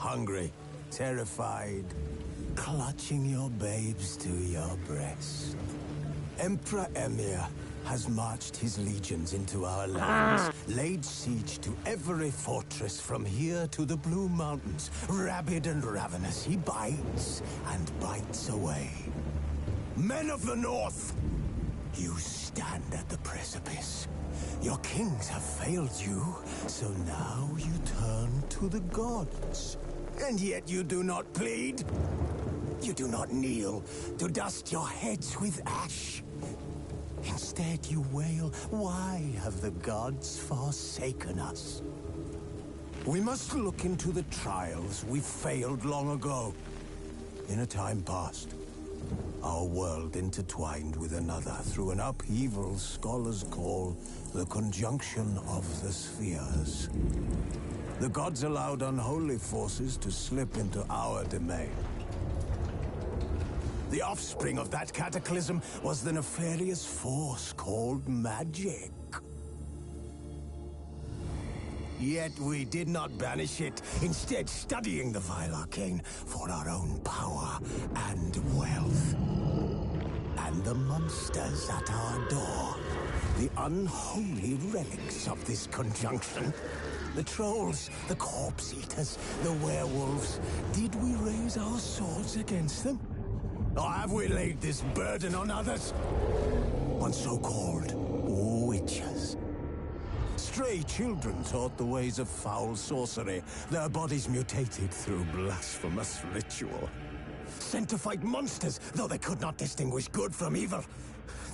hungry, terrified, clutching your babes to your breast. Emperor Emir has marched his legions into our lands, laid siege to every fortress from here to the Blue Mountains. Rabid and ravenous, he bites and bites away. Men of the North, you stand at the precipice. Your kings have failed you, so now you turn to the gods. And yet you do not plead. You do not kneel to dust your heads with ash. Instead you wail, why have the gods forsaken us? We must look into the trials we failed long ago. In a time past, our world intertwined with another through an upheaval scholars call the conjunction of the spheres. The gods allowed unholy forces to slip into our domain. The offspring of that cataclysm was the nefarious force called magic. Yet we did not banish it, instead studying the vile arcane for our own power and wealth. And the monsters at our door, the unholy relics of this conjunction. The trolls, the corpse eaters, the werewolves. Did we raise our swords against them? Or have we laid this burden on others? On so-called witches. Stray children taught the ways of foul sorcery, their bodies mutated through blasphemous ritual. Sent to fight monsters, though they could not distinguish good from evil.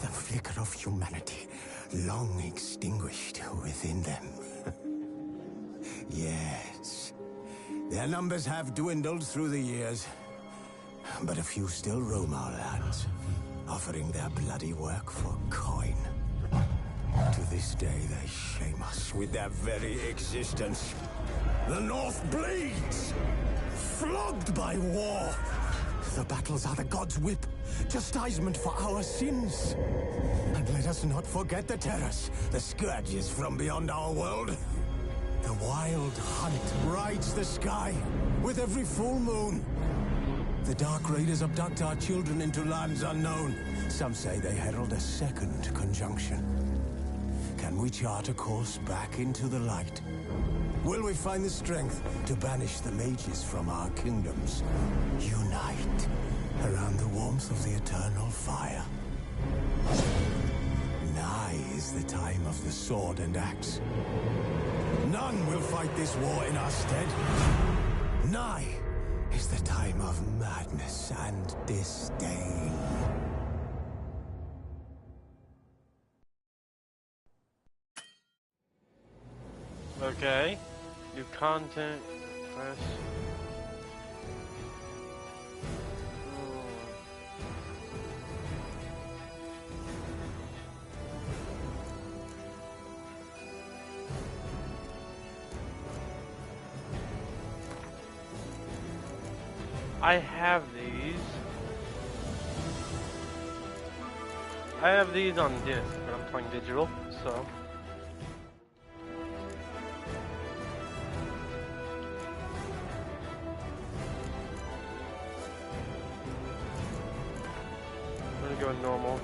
The flicker of humanity, long extinguished within them. Yes, their numbers have dwindled through the years. But a few still roam our lands, offering their bloody work for coin. To this day, they shame us with their very existence. The North bleeds, flogged by war. The battles are the gods' whip, chastisement for our sins. And let us not forget the terrors, the scourges from beyond our world. The wild hunt rides the sky with every full moon. The Dark Raiders abduct our children into lands unknown. Some say they herald a second conjunction. Can we chart a course back into the light? Will we find the strength to banish the mages from our kingdoms? Unite around the warmth of the eternal fire. Nigh is the time of the sword and axe. None will fight this war in our stead. Nigh is the time of madness and disdain. Okay. New content. Press. I have these. I have these on disc, but I'm playing digital, so. I'm gonna go normal.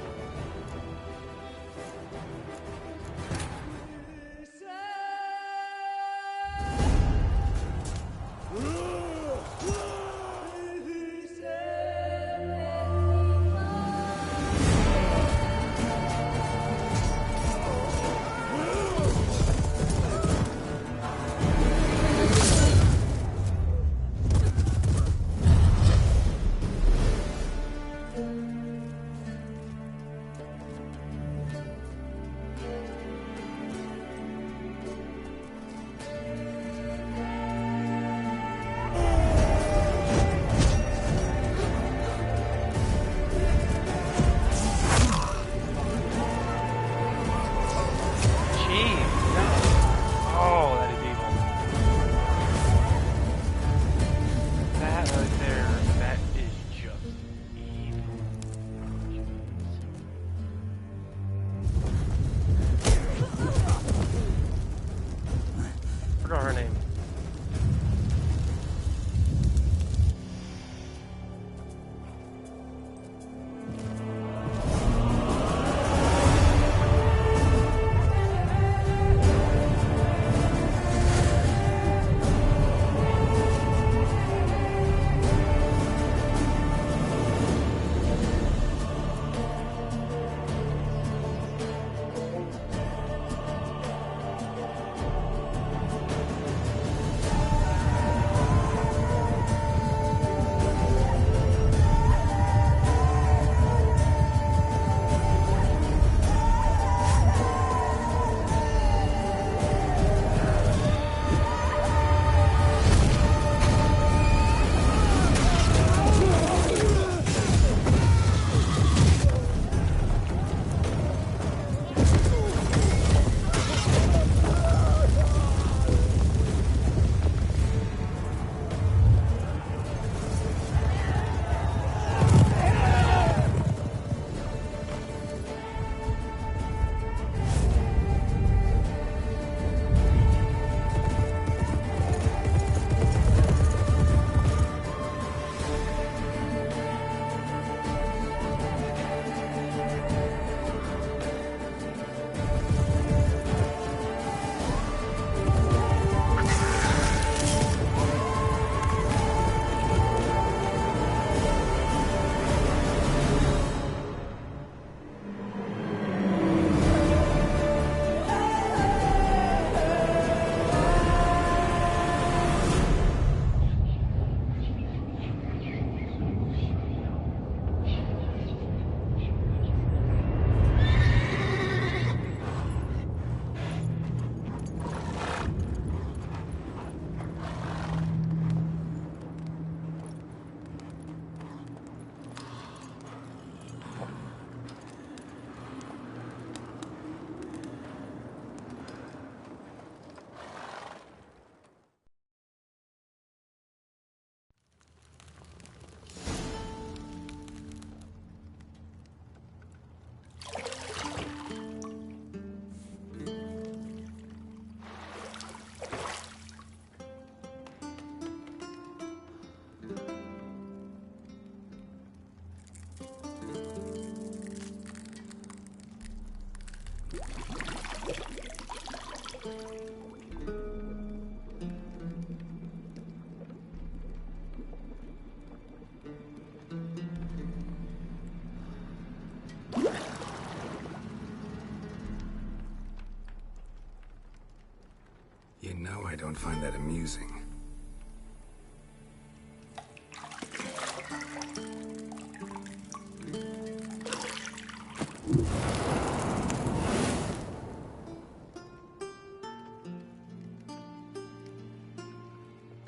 I don't find that amusing.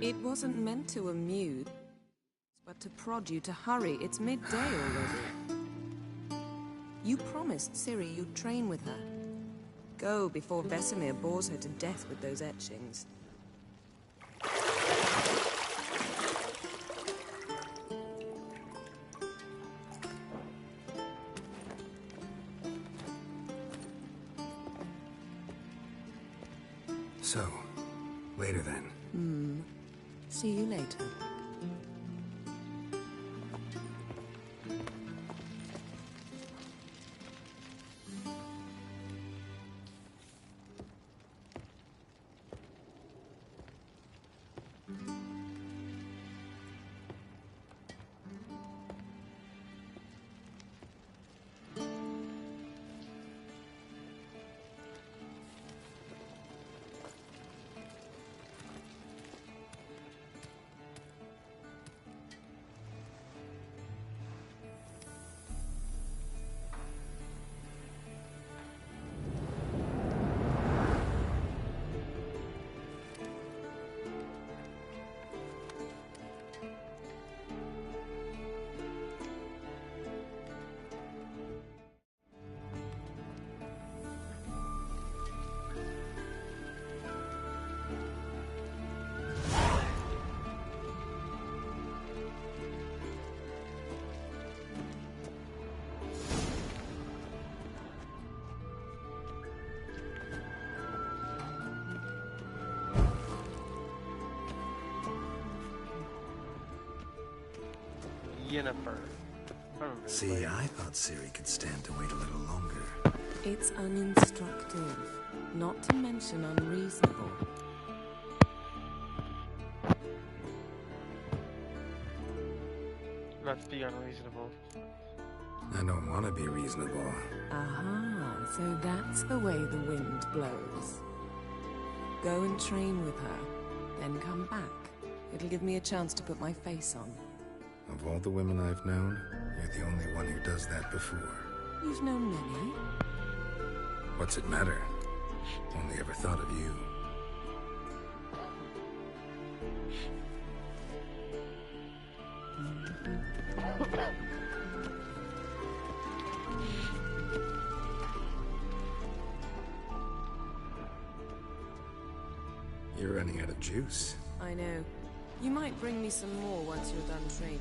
It wasn't meant to amuse, but to prod you to hurry. It's midday already. You promised Ciri you'd train with her. Go before Vesemir bores her to death with those etchings. So, later then. See you later. Yennefer. See, I thought Ciri could stand to wait a little longer. It's uninstructive, not to mention unreasonable. Let's be unreasonable. I don't want to be reasonable. Aha, so that's the way the wind blows. Go and train with her, then come back. It'll give me a chance to put my face on. Of all the women I've known, you're the only one who does that before. You've known many. What's it matter? Only ever thought of you. You're running out of juice. I know. You might bring me some more once you're done training.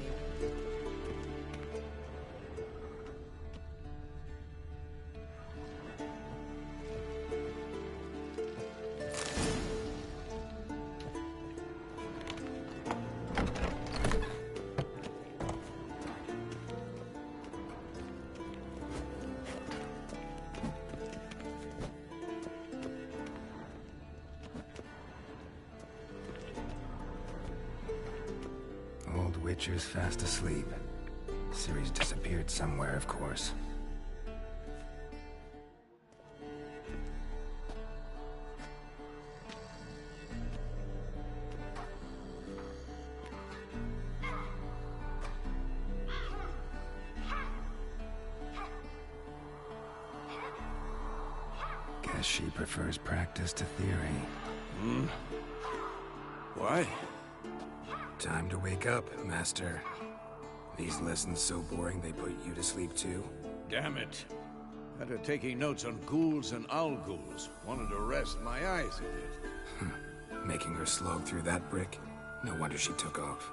Witcher's fast asleep. Ciri's disappeared somewhere, of course. Guess she prefers practice to theory. Why? Time to wake up, Master. These lessons so boring they put you to sleep too? Damn it. After taking notes on ghouls and owl ghouls, wanted to rest my eyes a bit. Making her slog through that brick? No wonder she took off.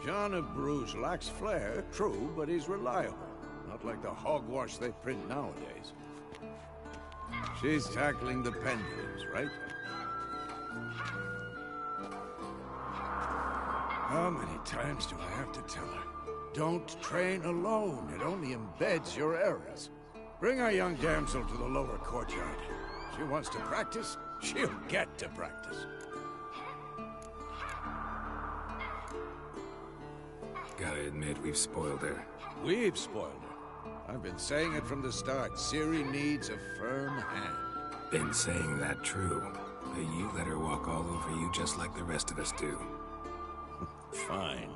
John of Bruges lacks flair, true, but he's reliable. Not like the hogwash they print nowadays. She's tackling the pendulums, right? How many times do I have to tell her? Don't train alone. It only embeds your errors. Bring our young damsel to the lower courtyard. She wants to practice, she'll get to practice. Gotta admit, we've spoiled her. We've spoiled her. I've been saying it from the start. Ciri needs a firm hand. Been saying that true. But you let her walk all over you just like the rest of us do. Fine.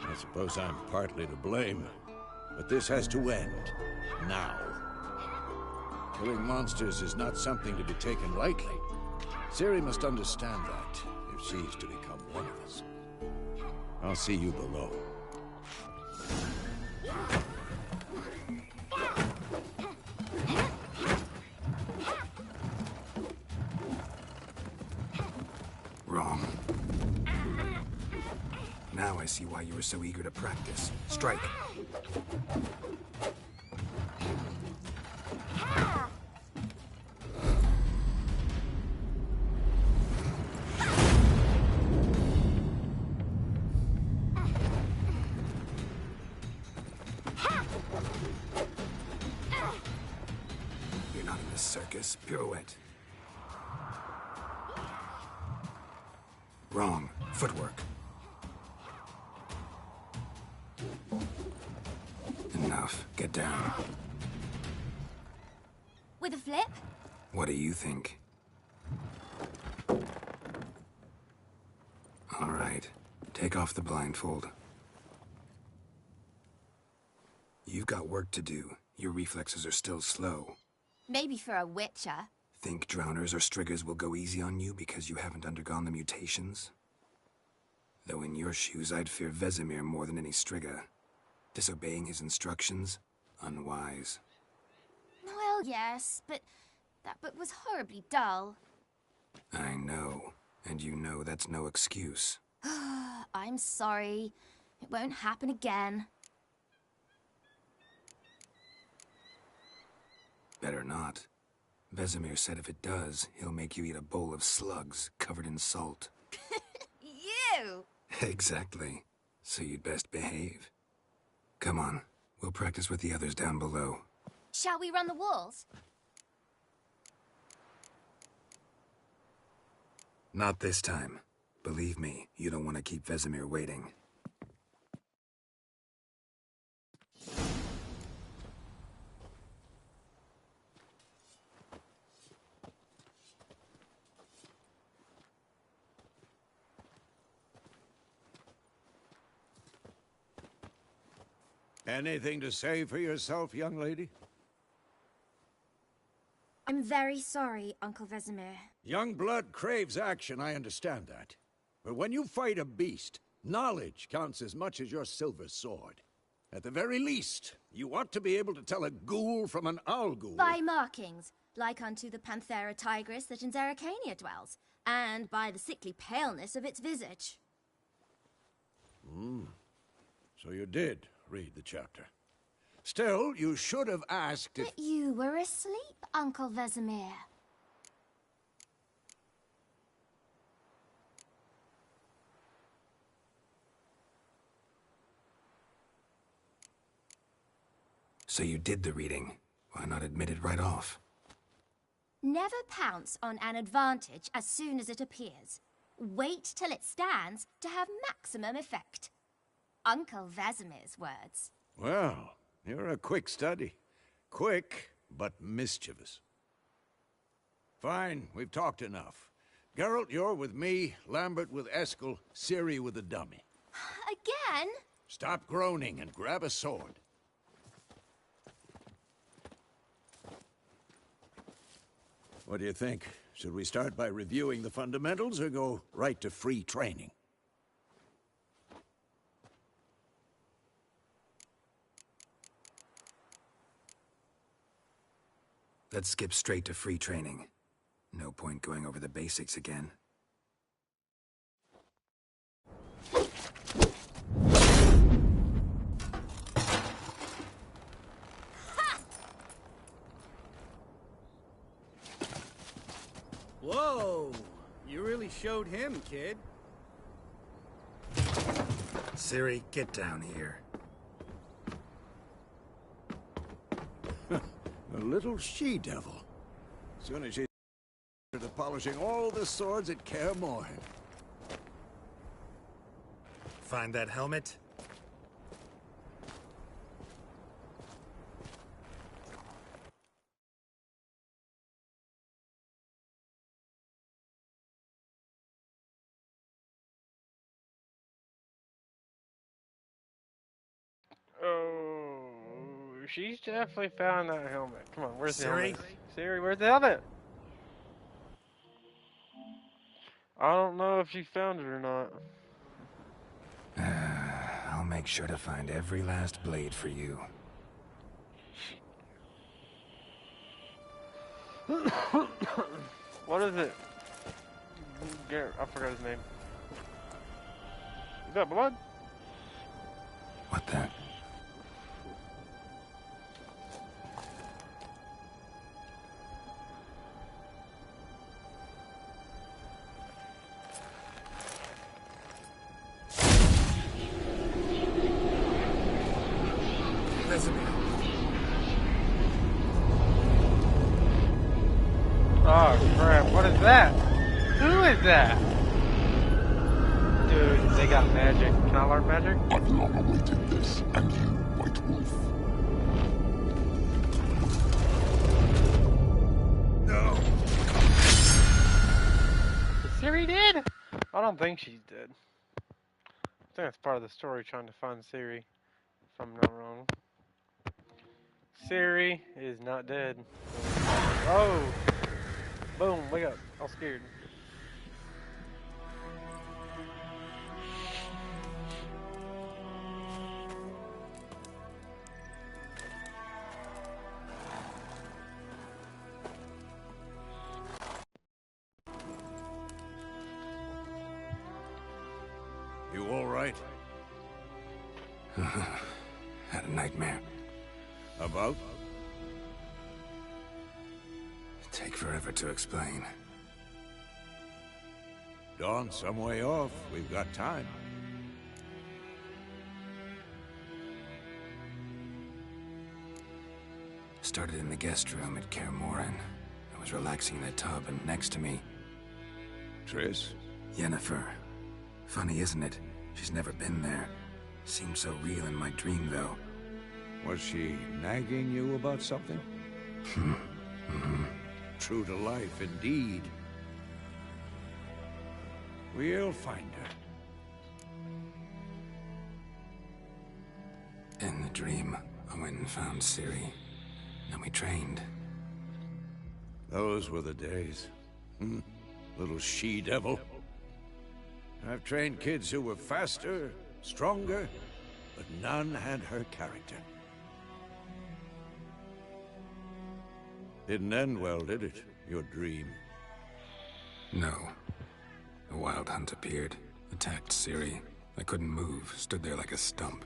I suppose I'm partly to blame. But this has to end. Now. Killing monsters is not something to be taken lightly. Ciri must understand that, if she's to become one of us. I'll see you below. Wrong. Now I see why you were so eager to practice. Strike. You're not in this circus. Pirouette. Wrong. Footwork. Enough. Get down. With a flip? What do you think? All right. Take off the blindfold. You've got work to do. Your reflexes are still slow. Maybe for a witcher. Think drowners or striggers will go easy on you because you haven't undergone the mutations? Though in your shoes, I'd fear Vesemir more than any strigger. Disobeying his instructions? Unwise. Well, yes, but that book was horribly dull. I know. And you know that's no excuse. I'm sorry. It won't happen again. Better not. Vesemir said if it does, he'll make you eat a bowl of slugs covered in salt. You! Exactly. So you'd best behave. Come on. We'll practice with the others down below. Shall we run the walls? Not this time. Believe me, you don't want to keep Vesemir waiting. Anything to say for yourself, young lady? I'm very sorry, Uncle Vesemir. Young blood craves action, I understand that. But when you fight a beast, knowledge counts as much as your silver sword. At the very least, you ought to be able to tell a ghoul from an owl ghoul. By markings, like unto the Panthera tigris that in Zerrikania dwells, and by the sickly paleness of its visage. So you did read the chapter. Still, you should have asked if... But you were asleep, Uncle Vesemir. So you did the reading. Why not admit it right off? Never pounce on an advantage as soon as it appears. Wait till it stands to have maximum effect. Uncle Vesemir's words. Well, you're a quick study. Quick, but mischievous. Fine, we've talked enough. Geralt, you're with me, Lambert with Eskel, Ciri with the dummy. Again? Stop groaning and grab a sword. What do you think? Should we start by reviewing the fundamentals or go right to free training? Let's skip straight to free training. No point going over the basics again. Whoa! You really showed him, kid. Ciri, get down here. A little she-devil. Soon as she's to polishing all the swords at Kaer Morhen. Find that helmet? Oh, she's definitely found that helmet. Come on, where's the Ciri? helmet? Ciri, where's the helmet? I don't know if she found it or not. I'll make sure to find every last blade for you. What is it? Garrett, I forgot his name. Is that blood? What the? Oh crap, what is that? Who is that? Dude, they got magic. Can I learn magic? I've long awaited this, and you, White Wolf. No. Is Ciri dead? I don't think she's dead. I think that's part of the story, trying to find Ciri, if I'm not wrong. Ciri is not dead. Oh! Boom, wake up. I'm scared. You all right? Had a nightmare. About? Take forever to explain. Dawn's some way off. We've got time. Started in the guest room at Kaer Morhen. I was relaxing in a tub, and next to me, Triss? Yennefer. Funny, isn't it? She's never been there. Seemed so real in my dream, though. Was she nagging you about something? True to life, indeed. We'll find her. In the dream, I went and found Ciri. Then we trained. Those were the days. Little she-devil. I've trained kids who were faster, stronger, but none had her character. Didn't end well, did it? Your dream? No. A wild hunt appeared, attacked Ciri. I couldn't move, stood there like a stump.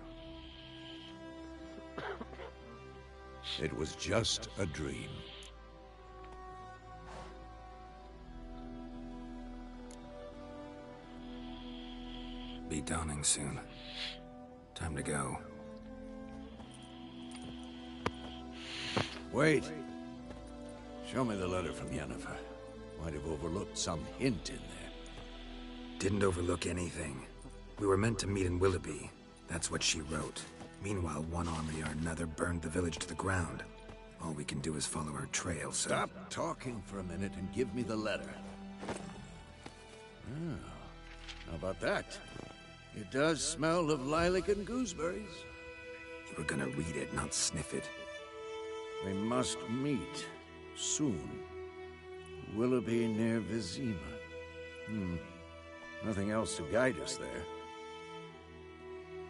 It was just a dream. Be dawning soon. Time to go. Wait. Show me the letter from Yennefer. Might have overlooked some hint in there. Didn't overlook anything. We were meant to meet in Willoughby. That's what she wrote. Meanwhile, one army or another burned the village to the ground. All we can do is follow her trail, so... Stop talking for a minute and give me the letter. How about that? It does smell of lilac and gooseberries. You were gonna read it, not sniff it. We must meet. Soon. Willoughby near Vizima. Nothing else to guide us there.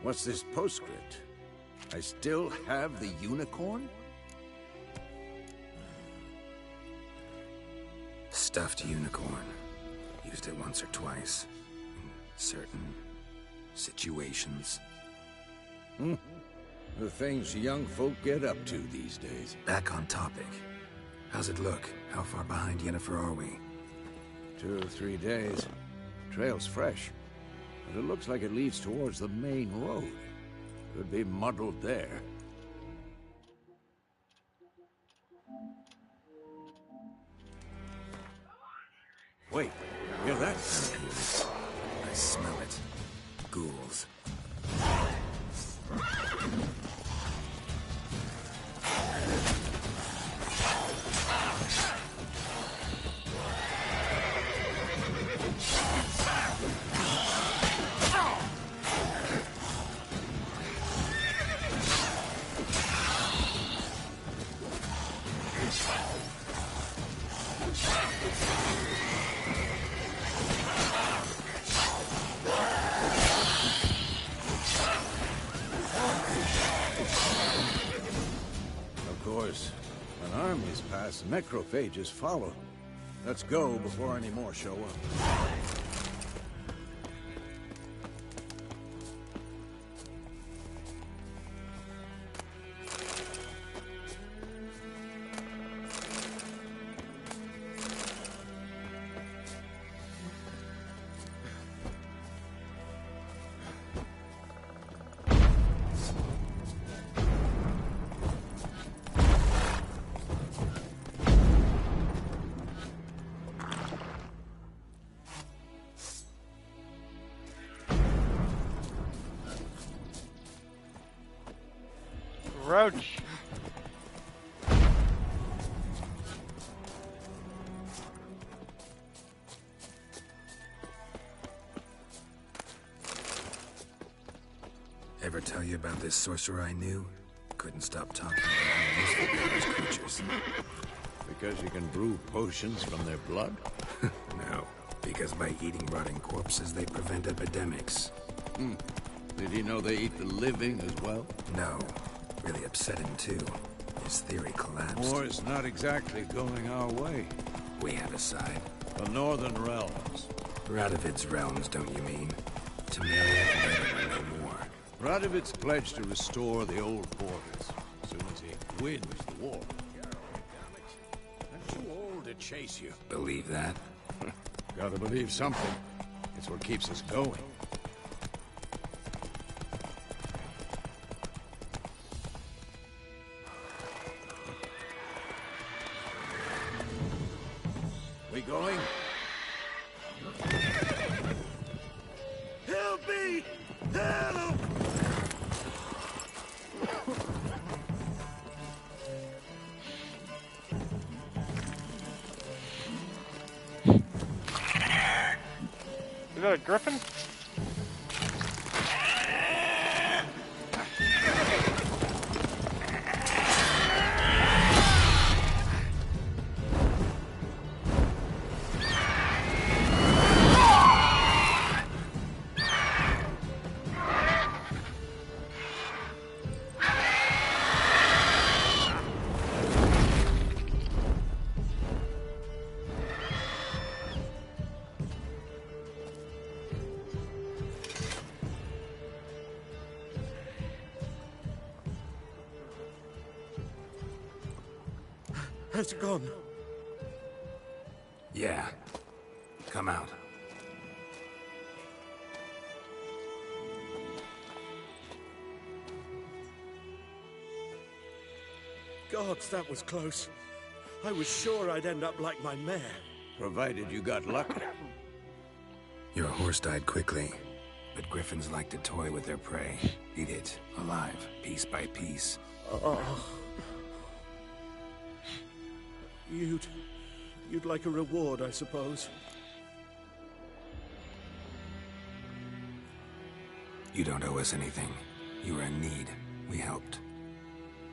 What's this postscript? I still have the unicorn? Stuffed unicorn. Used it once or twice. In certain situations. The things young folk get up to these days. Back on topic. How's it look? How far behind Yennefer are we? 2 or 3 days. Trail's fresh, but it looks like it leads towards the main road. Could be muddled there. Wait, hear that? I smell it. Ghouls. Those necrophages follow. Let's go before any more show up. Roach. Ever tell you about this sorcerer I knew? Couldn't stop talking about how useful they were as creatures. Because you can brew potions from their blood? No, because by eating rotting corpses, they prevent epidemics. Did he know they eat the living as well? No. Really upset him, too. His theory collapsed. War's not exactly going our way. We have a side. The Northern Realms. Radovid's realms, don't you mean? Temeria and Vader no more. Radovid's pledged to restore the old borders as soon as he wins the war. I'm too old to chase you. Believe that? Gotta believe something. It's what keeps us going. We going? Help me! Help! Is that a griffin? Has it gone? Yeah. Come out. Gods, that was close. I was sure I'd end up like my mare. Provided you got lucky. Your horse died quickly, but griffins like to toy with their prey. Eat it, alive, piece by piece. Oh. You'd like a reward, I suppose. You don't owe us anything. You were in need. We helped.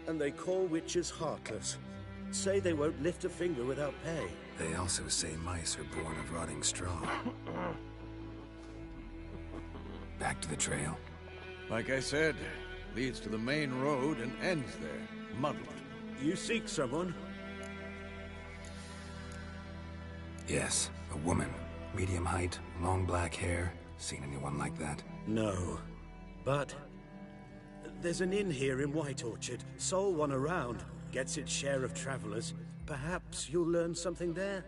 And they call witches heartless. Say they won't lift a finger without pay. They also say mice are born of rotting straw. Back to the trail. Like I said, leads to the main road and ends there, muddled. You seek someone? Yes, a woman. Medium height, long black hair. Seen anyone like that? No. But there's an inn here in White Orchard. Sole one around. Gets its share of travelers. Perhaps you'll learn something there?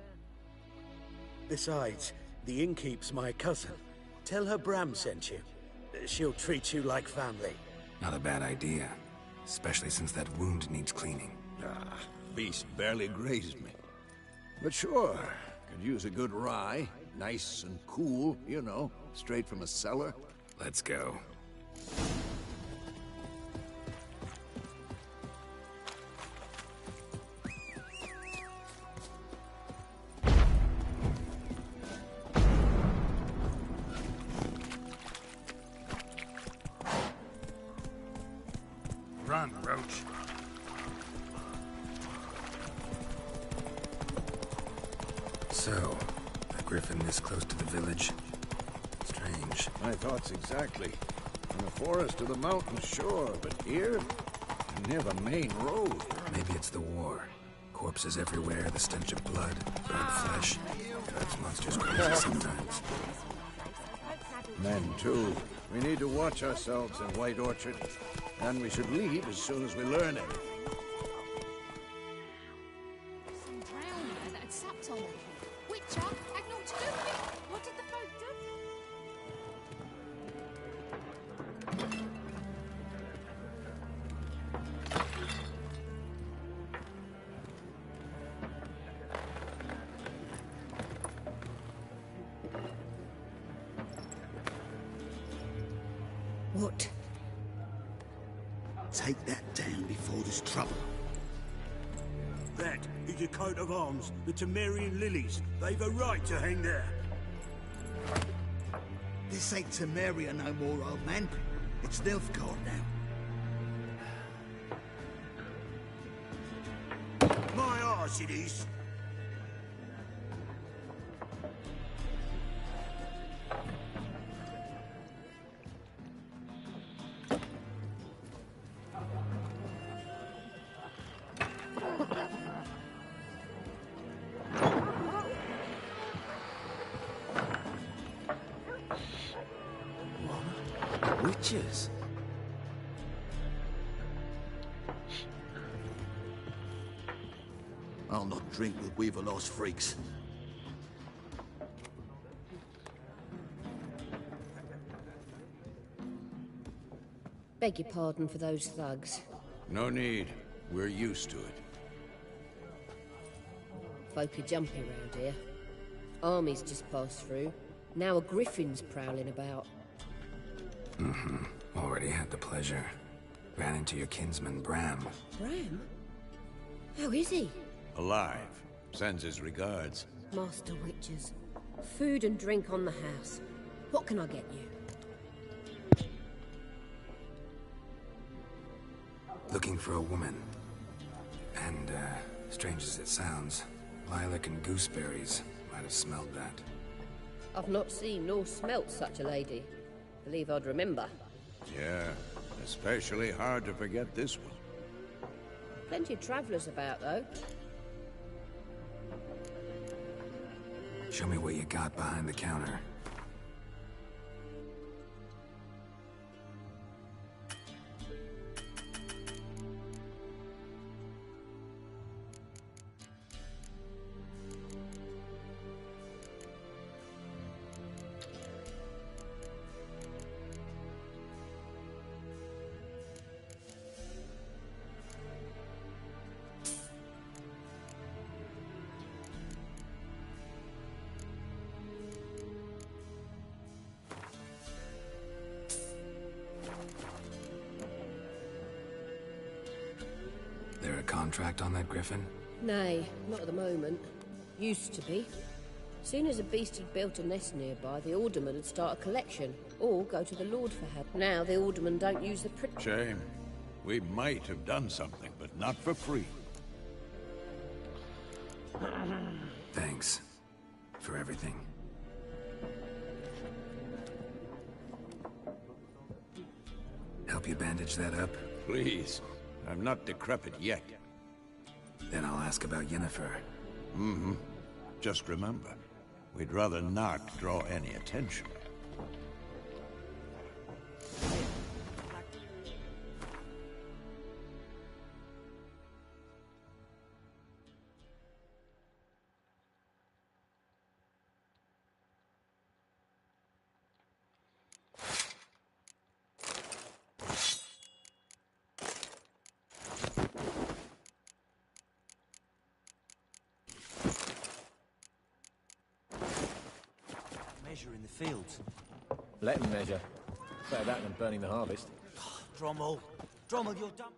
Besides, the innkeep's my cousin. Tell her Bram sent you. She'll treat you like family. Not a bad idea. Especially since that wound needs cleaning. Ah, beast barely grazed me. But sure, could use a good rye. Nice and cool, you know, straight from a cellar. Let's go. Run, Roach. So, a griffin this close to the village? Strange. My thoughts exactly. From the forest to the mountain, sure, but here? Near the main road. Maybe it's the war. Corpses everywhere, the stench of blood, burnt flesh. Drives monsters crazy sometimes. Men, too. We need to watch ourselves in White Orchard, and we should leave as soon as we learn it. Some drowner that had supped on them. Witcher had naught to do with it. What did the folk do? What? Take that down before there's trouble. That is a coat of arms, the Temerian lilies. They've a right to hang there. This ain't Temeria no more, old man. It's Nilfgaard now. My arse it is. Witches? I'll not drink with Weaverlost freaks. Beg your pardon for those thugs. No need. We're used to it. Folk are jumpy round here. Armies just passed through. Now a griffin's prowling about. Already had the pleasure. Ran into your kinsman, Bram. Bram? How is he? Alive. Sends his regards. Master Witches. Food and drink on the house. What can I get you? Looking for a woman. And, strange as it sounds, lilac and gooseberries might have smelled that. I've not seen nor smelt such a lady. Believe I'd remember. Yeah, especially hard to forget this one. Plenty of travellers about, though. Show me what you got behind the counter. There a contract on that griffin? Nay, not at the moment. Used to be. Soon as a beast had built a nest nearby, the alderman would start a collection, or go to the lord for help. Now the alderman don't use the Shame. We might have done something, but not for free. Thanks. For everything. Help you bandage that up? Please. I'm not decrepit yet. Then I'll ask about Yennefer. Just remember, we'd rather not draw any attention. Measure in the fields. Let him measure. Better that than burning the harvest. Drommel, you're dumb.